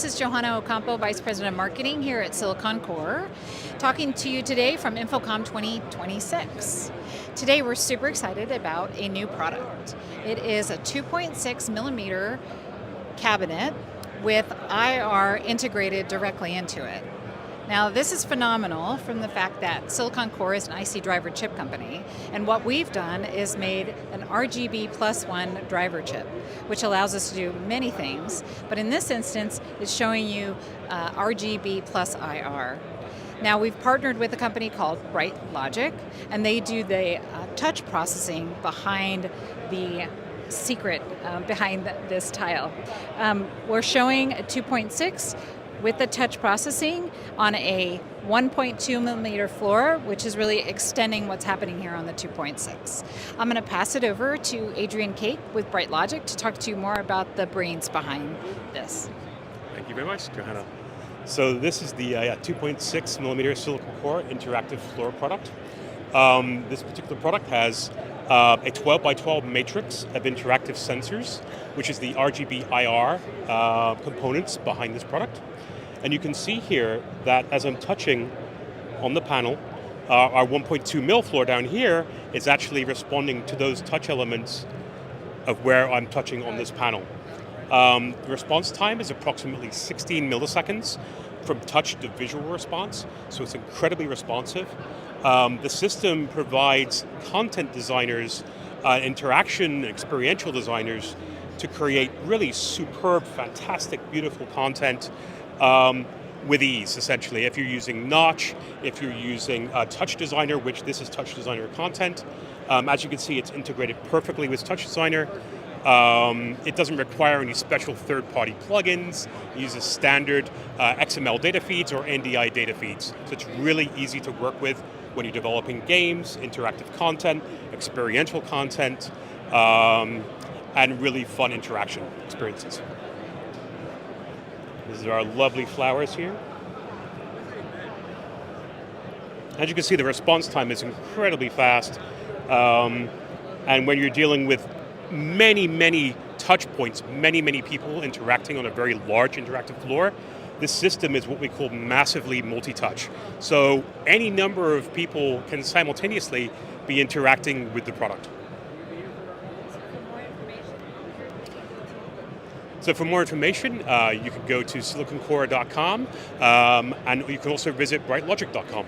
This is Johanna Ocampo, Vice President of Marketing here at SiliconCore, talking to you today from InfoComm 2026. Today we're super excited about a new product. It is a 2.6 millimeter cabinet with IR integrated directly into it. Now this is phenomenal from the fact that SiliconCore is an IC driver chip company, and what we've done is made an rGB+1 driver chip, which allows us to do many things, but in this instance it's showing you RGB plus IR. Now we've partnered with a company called Logic, and they do the touch processing behind the secret behind this tile. We're showing a 2.6 with the touch processing on a 1.2 millimeter floor, which is really extending what's happening here on the 2.6. I'm going to pass it over to Adrian Cake with Logic to talk to you more about the brains behind this. Thank you very much, Johanna. So this is the 2.6 millimeter SiliconCore interactive floor product. This particular product has a 12 by 12 matrix of interactive sensors, which is the RGB IR components behind this product. And you can see here that as I'm touching on the panel, our 1.2 mil floor down here is actually responding to those touch elements of where I'm touching on this panel. The response time is approximately 16 milliseconds from touch to visual response, so it's incredibly responsive. The system provides content designers, interaction, experiential designers to create really superb, fantastic, beautiful content with ease, essentially. If you're using Notch, if you're using Touch Designer, which this is Touch Designer content, as you can see, it's integrated perfectly with Touch Designer. It doesn't require any special third-party plugins. It uses standard XML data feeds or NDI data feeds. So it's really easy to work with when you're developing games, interactive content, experiential content, and really fun interaction experiences. These are our lovely flowers here. As you can see, the response time is incredibly fast. And when you're dealing with many touch points, many people interacting on a very large interactive floor, this system is what we call massively multi-touch. So any number of people can simultaneously be interacting with the product. So for more information, you can go to SiliconCore.com, and you can also visit brightlogic.com.